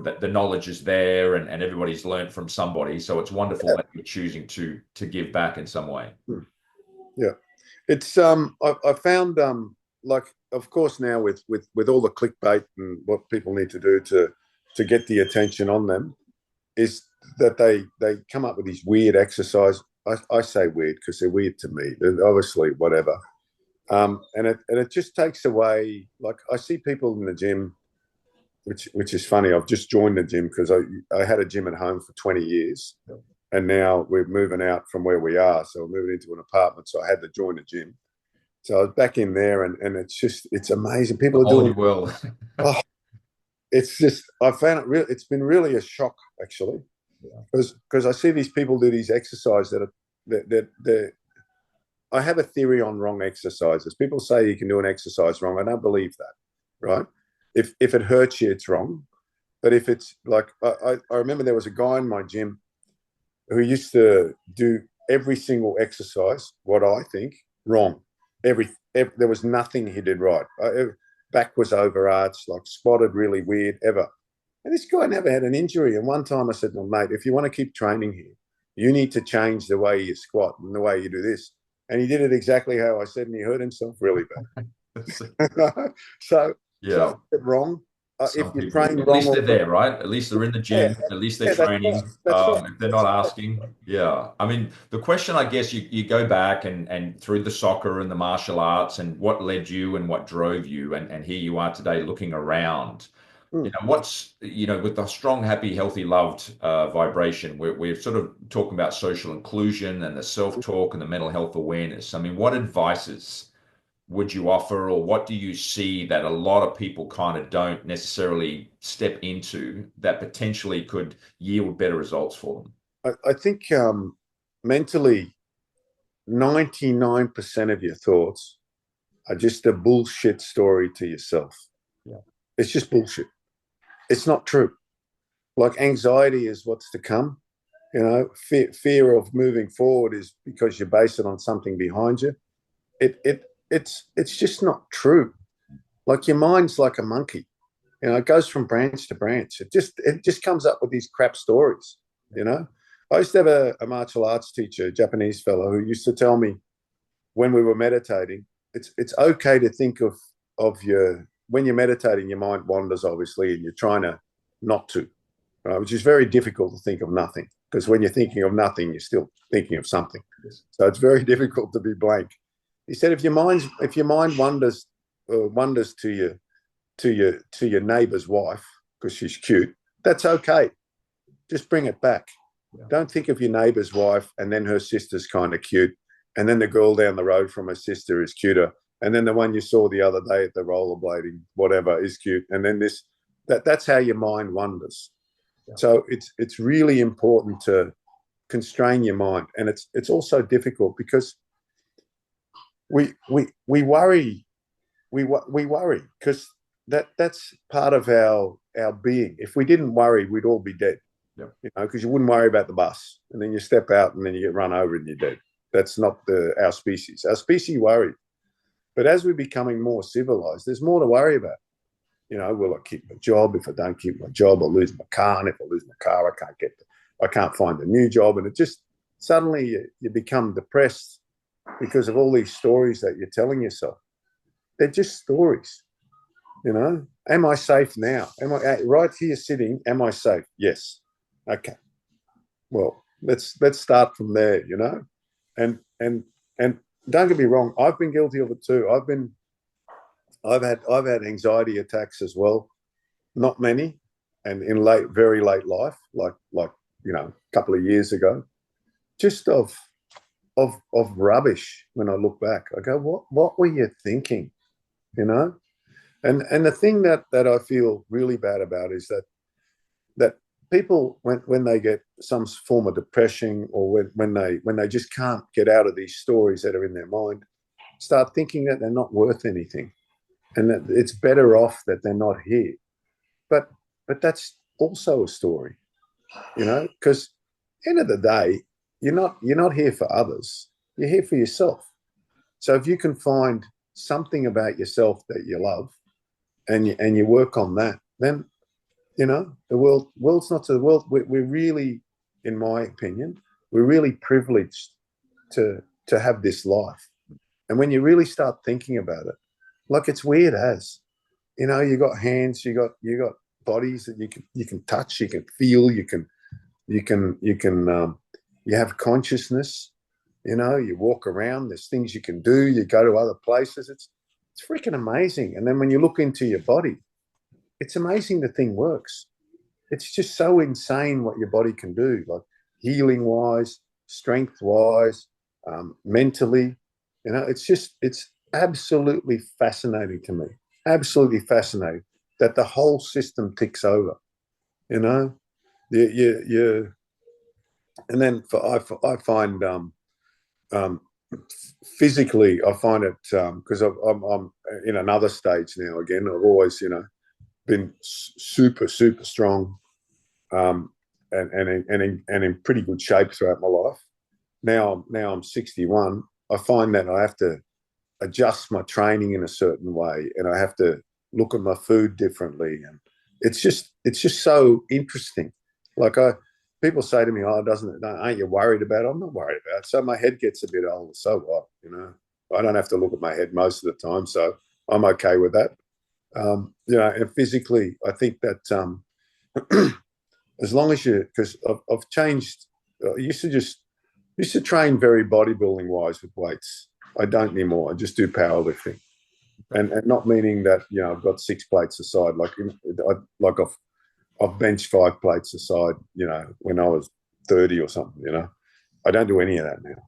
the knowledge is there, and everybody's learned from somebody. So it's wonderful that you're choosing to give back in some way. Yeah. It's, I found, like, of course, now with all the clickbait and what people need to do to get the attention on them, is that they come up with these weird exercise. I say weird because they're weird to me. They're obviously whatever. And it just takes away, like, I see people in the gym, which is funny. I've just joined the gym because I had a gym at home for 20 years, and now we're moving out from where we are. So we're moving into an apartment. So I had to join the gym. So I was back in there, and it's amazing. People are doing well. It's just, I found it's been really a shock, actually, because I see these people do these exercises that I have a theory on wrong exercises. People say you can do an exercise wrong. I don't believe that, right? If it hurts you, it's wrong. But if it's like, I remember there was a guy in my gym who used to do every single exercise, what I think, wrong. There was nothing he did right. Back was overarched, like spotted really weird, ever. And this guy never had an injury. And one time I said, well, mate, if you want to keep training here, you need to change the way you squat and the way you do this. And he did it exactly how I said, and he hurt himself really bad. So wrong. If you train at wrong, least they're there, right? At least they're in the gym. Yeah. At least they're training. That's right. If they're not asking, I mean, the question, I guess, you go back and through the soccer and the martial arts, and what led you and what drove you, and here you are today looking around. What's with the strong, happy, healthy, loved vibration, we're sort of talking about social inclusion and the self-talk and the mental health awareness. I mean, what advices would you offer, or what do you see that a lot of people kind of don't necessarily step into that potentially could yield better results for them? I think mentally, 99% of your thoughts are just a bullshit story to yourself. Yeah. It's just bullshit. It's not true. Like, anxiety is what's to come. Fear of moving forward is because you base it on something behind you. It's just not true. Like, your mind's like a monkey. It goes from branch to branch. It just comes up with these crap stories. I used to have a martial arts teacher, a Japanese fellow, who used to tell me when we were meditating, it's okay to think of when you're meditating, your mind wanders, obviously, and you're trying to not to, right? Which is very difficult to think of nothing. because when you're thinking of nothing, you're still thinking of something. So it's very difficult to be blank. He said, if your mind wanders to your neighbor's wife because she's cute, that's okay. Just bring it back. Yeah. Don't think of your neighbor's wife and then her sister's kind of cute, and then the girl down the road from her sister is cuter, and then the one you saw the other day at the rollerblading, whatever, is cute, and then this. That's how your mind wanders. Yeah. So it's really important to constrain your mind, and it's also difficult because we worry because that's part of our being. If we didn't worry, we'd all be dead. Yep. You know, because you wouldn't worry about the bus, and then you step out and then you get run over and you're dead. That's not our species. Our species worry, but as we're becoming more civilized, there's more to worry about. You know, will I keep my job? If I don't keep my job, I'll lose my car. And if I lose my car, I can't find a new job. And it just suddenly you become depressed because of all these stories that you're telling yourself. They're just stories. You know, am I safe now? Am I right here sitting? Am I safe? Yes. Okay. Well, let's start from there. You know, and don't get me wrong. I've been guilty of it too. I've had anxiety attacks as well. Not many, and in very late life, like you know, a couple of years ago, just of rubbish. When I look back, I go, what were you thinking? You know. And the thing that I feel really bad about is that people, when they get some form of depression, or when they just can't get out of these stories that are in their mind, start thinking that they're not worth anything, and that it's better off that they're not here. But that's also a story, you know, because end of the day, you're not here for others. You're here for yourself. So if you can find something about yourself that you love, and you work on that, then, you know, the world's not the world. We're really, in my opinion, we're really privileged to have this life. And when you really start thinking about it, like, it's weird as, you know, you got hands, you got bodies that you can touch, you can feel, you have consciousness, you know, you walk around, there's things you can do, you go to other places. It's freaking amazing. And then when you look into your body, it's amazing the thing works. It's just so insane what your body can do, like healing wise, strength wise, mentally. You know, it's absolutely fascinating to me. Absolutely fascinating that the whole system ticks over. You know, you and then I find physically, I find it because I'm in another stage now. Again, I've always, you know, been super strong, and in pretty good shape throughout my life. Now I'm 61. I find that I have to adjust my training in a certain way, and I have to look at my food differently, and it's just so interesting. Like, people say to me, "Oh, aren't you worried about it?" I'm not worried about it. So my head gets a bit older. So what? You know, I don't have to look at my head most of the time, so I'm okay with that. You know, and physically, I think that as long as because I've changed. I used to train very bodybuilding wise with weights. I don't anymore. I just do powerlifting, and not meaning that, you know, I've got 6 plates aside. I've benched 5 plates aside, you know, when I was 30 or something. You know, I don't do any of that now.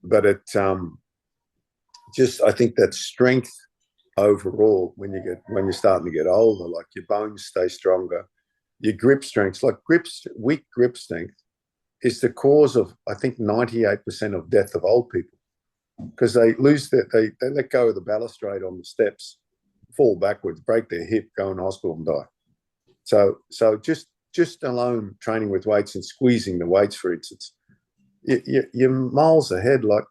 But it I think that strength overall, when you're starting to get older, like, your bones stay stronger, your grip strength, weak grip strength is the cause of, I think, 98% of death of old people, because they let go of the balustrade on the steps, fall backwards, break their hip, go in hospital and die. So just alone training with weights and squeezing the weights, for instance, you're miles ahead. Like,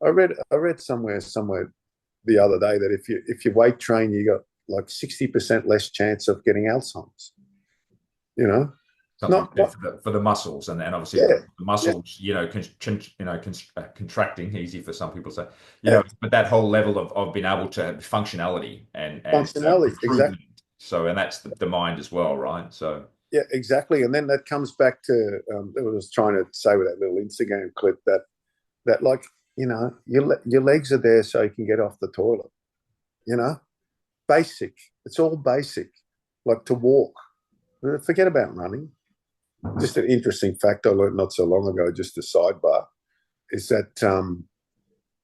I read somewhere the other day that if you weight train, you got like 60% less chance of getting Alzheimer's. You know, for the muscles, and obviously the muscles, you know, contracting, easy for some people to say, you know, but that whole level of being able to functionality and functionality, exactly. So, and that's the mind as well, right? So Yeah, exactly. And then that comes back to I was trying to say with that little Instagram clip that like, you know, your legs are there so you can get off the toilet. You know, basic. It's all basic. Like to walk. Forget about running. Just an interesting fact I learned not so long ago, just a sidebar, is that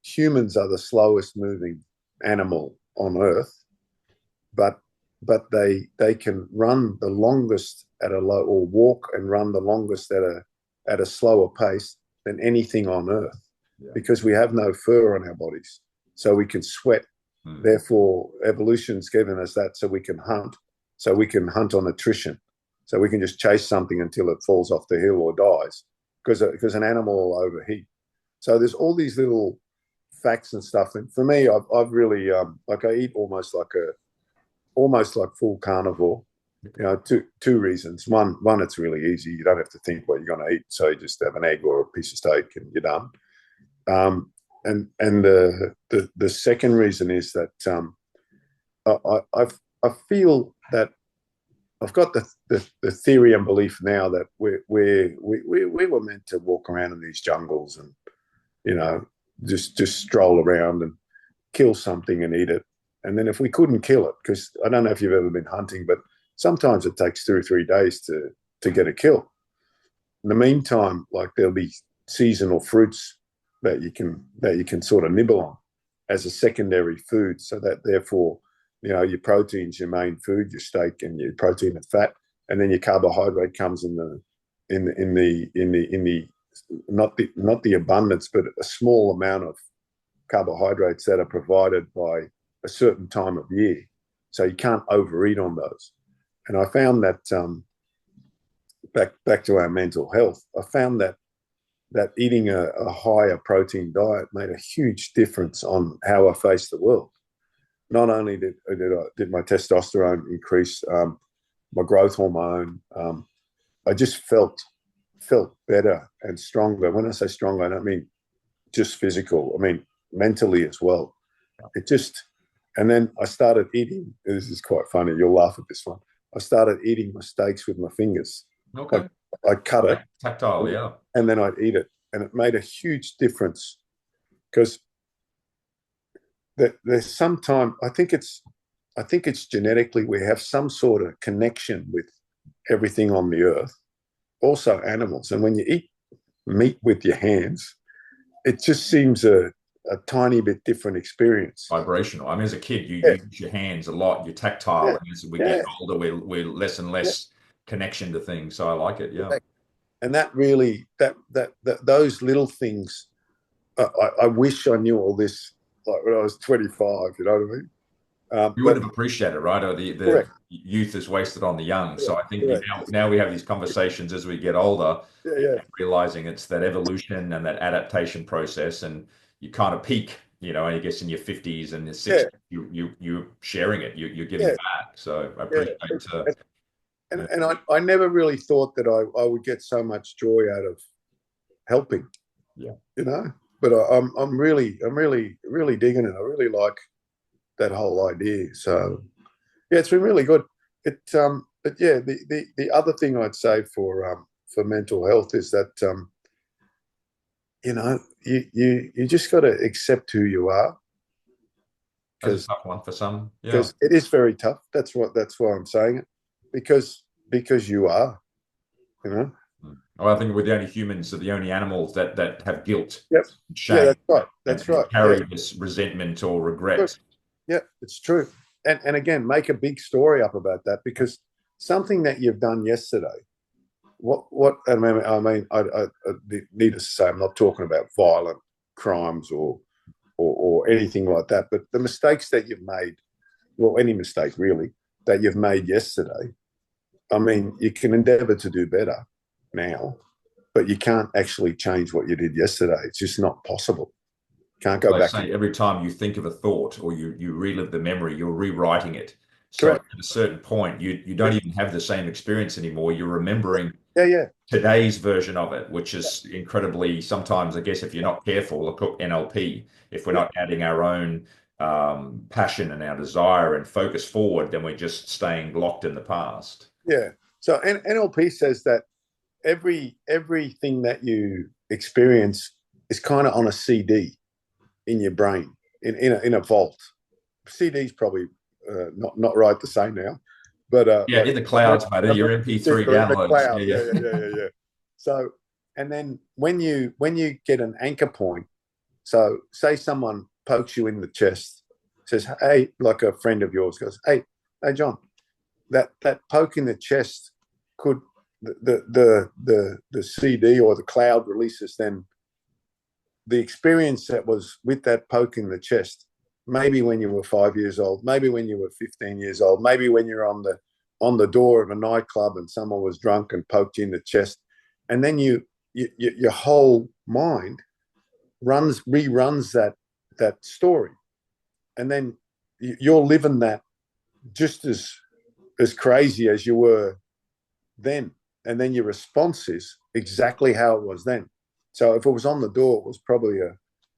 humans are the slowest moving animal on Earth, but they can run the longest at a low, or walk and run the longest at a slower pace than anything on Earth, because we have no fur on our bodies, so we can sweat. Therefore, evolution's given us that so we can hunt. So we can hunt on attrition. So we can just chase something until it falls off the hill or dies, because an animal will overheat. So there's all these little facts and stuff. And for me, I've really like I eat almost like full carnivore. You know, two reasons. One, it's really easy. You don't have to think what you're going to eat. So you just have an egg or a piece of steak and you're done. And the second reason is that I feel that I've got the theory and belief now that we were meant to walk around in these jungles and, you know, just stroll around and kill something and eat it. And then if we couldn't kill it, because I don't know if you've ever been hunting, but sometimes it takes 2 or 3 days to get a kill. In the meantime, like there'll be seasonal fruits that you can sort of nibble on as a secondary food, so that therefore, you know, your protein's your main food, your steak and your protein and fat, and then your carbohydrate comes in the not the abundance, but a small amount of carbohydrates that are provided by a certain time of year. So you can't overeat on those. And I found that back to our mental health, I found that eating a higher protein diet made a huge difference on how I face the world. Not only did my testosterone increase, my growth hormone, I just felt better and stronger. When I say stronger, I don't mean just physical. I mean mentally as well. And then I started eating. This is quite funny. You'll laugh at this one. I started eating my steaks with my fingers. Okay. I'd cut it. Tactile, yeah. And then I'd eat it. And it made a huge difference, because there's sometimes, I think it's genetically, we have some sort of connection with everything on the earth, also animals. And when you eat meat with your hands, it just seems a tiny bit different experience. Vibrational. I mean, as a kid, you use your hands a lot, you're tactile. And as we get older, we're less and less connection to things. So I like it. Yeah. And that really, those little things, I wish I knew all this like when I was 25, you know what I mean? You wouldn't have appreciated it, right? Or the youth is wasted on the young. So I think now we have these conversations as we get older, realizing it's that evolution and that adaptation process, and you kind of peak, you know, I guess in your 50s and your 60s, you're sharing it, you're giving back. So I appreciate it. And I never really thought that I would get so much joy out of helping. Yeah, you know. But I'm really digging it. I really like that whole idea. So yeah, it's been really good. But yeah, the other thing I'd say for mental health is that you know, you just got to accept who you are. That's a tough one for some. Because it is very tough. That's why I'm saying it. Because you are, you know. Well, I think we're the only humans, are the only animals that have guilt. Yep. Shame. Yeah, that's right. That's right. Carry this resentment or regret. Yeah, it's true. And again, make a big story up about that, because something that you've done yesterday. What I mean, I needless to say, I'm not talking about violent crimes or anything like that, but the mistakes that you've made, well, any mistake really that you've made yesterday. I mean, you can endeavour to do better now, but you can't actually change what you did yesterday. It's just not possible. Can't go back. Every time you think of a thought or you relive the memory, you're rewriting it. So Correct. at a certain point, you don't even have the same experience anymore. You're remembering today's version of it, which is incredibly, sometimes, I guess, if you're not careful, look at NLP, if we're not adding our own passion and our desire and focus forward, then we're just staying locked in the past. Yeah. So NLP says that everything that you experience is kind of on a CD in your brain, in a vault. CD's probably not right to say now, but yeah, in the clouds, mate. Your MP3 downloads. Cloud. Yeah. So, and then when you get an anchor point, so say someone pokes you in the chest, says, "Hey," like a friend of yours goes, "Hey, John, that poke in the chest could the CD or the cloud releases then the experience that was with that poke in the chest, maybe when you were 5 years old, maybe when you were 15 years old, maybe when you're on the door of a nightclub and someone was drunk and poked you in the chest, and then your whole mind reruns that story, and then you're living that just as crazy as you were then, and then your response is exactly how it was then. So if it was on the door, it was probably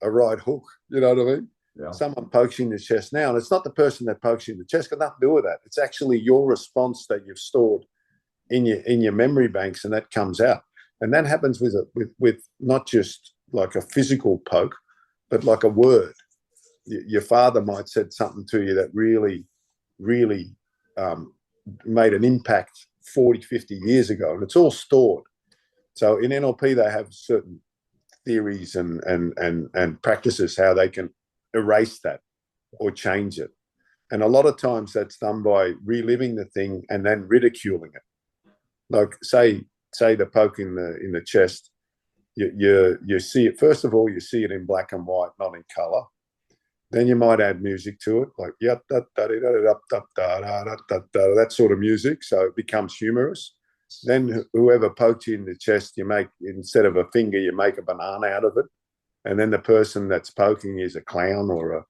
a right hook. You know what I mean? Yeah. Someone pokes you in the chest now, and it's not the person that pokes you in the chest, got nothing to do with that. It's actually your response that you've stored in your memory banks, and that comes out. And that happens with not just like a physical poke, but like a word. Your father might said something to you that really, really made an impact 40, 50 years ago, and it's all stored. So in NLP, they have certain theories and practices how they can erase that or change it. And a lot of times that's done by reliving the thing and then ridiculing it. Like say the poke in the chest, you see it, first of all, you see it in black and white, not in color. Then you might add music to it, like that sort of music, so it becomes humorous. Then whoever poked you in the chest, you make, instead of a finger, you make a banana out of it, and then the person that's poking is a clown or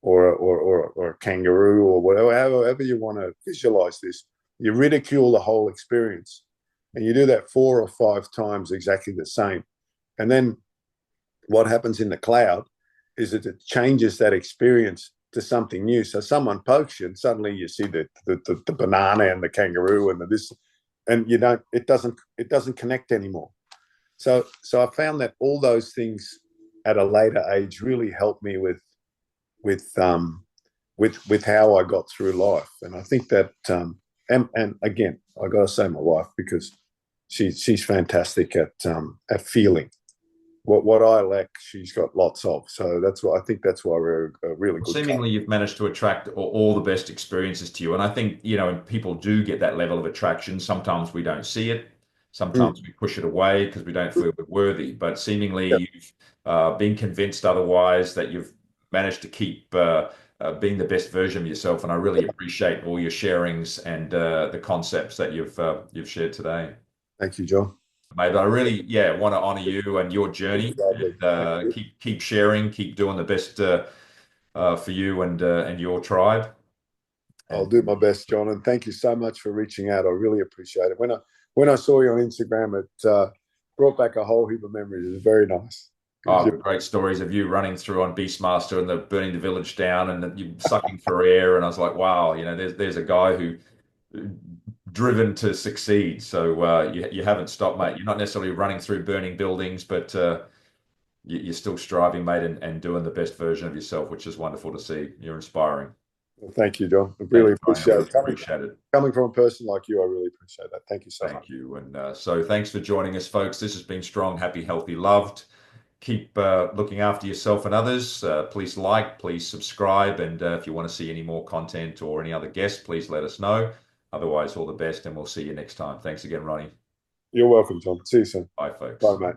a kangaroo or whatever, however you want to visualize this. You ridicule the whole experience, and you do that 4 or 5 times exactly the same. And then what happens in the cloud is that it changes that experience to something new. So someone pokes you, and suddenly you see the banana and the kangaroo and this, and it doesn't connect anymore. So I found that all those things at a later age really helped me with how I got through life. And I think that and again, I got to say my wife, because she's fantastic at feeling. What I lack, she's got lots of. So that's why we're a really good seemingly couple. You've managed to attract all the best experiences to you. And I think, when people do get that level of attraction, sometimes we don't see it. Sometimes we push it away because we don't feel we're worthy. But seemingly you've been convinced otherwise, that you've managed to keep being the best version of yourself. And I really appreciate all your sharings and the concepts that you've shared today. Thank you, John. Mate, I really, want to honor you and your journey. And, keep sharing, keep doing the best for you and your tribe. I'll do my best, John, and thank you so much for reaching out. I really appreciate it. When I saw you on Instagram, it brought back a whole heap of memories. It was very nice. Great stories of you running through on Beastmaster and burning the village down, and you sucking for air. And I was like, wow, there's a guy who driven to succeed. So you haven't stopped, mate. You're not necessarily running through burning buildings, but you're still striving, mate, and doing the best version of yourself, which is wonderful to see. You're inspiring. Well, thank you, John. I really appreciate it. Coming from a person like you, I really appreciate that. Thank you so much. Thank you. And so thanks for joining us, folks. This has been Strong, Happy, Healthy, Loved. Keep looking after yourself and others. Please please subscribe. And if you want to see any more content or any other guests, please let us know. Otherwise, all the best, and we'll see you next time. Thanks again, Ronnie. You're welcome, John. See you soon. Bye, folks. Bye, mate.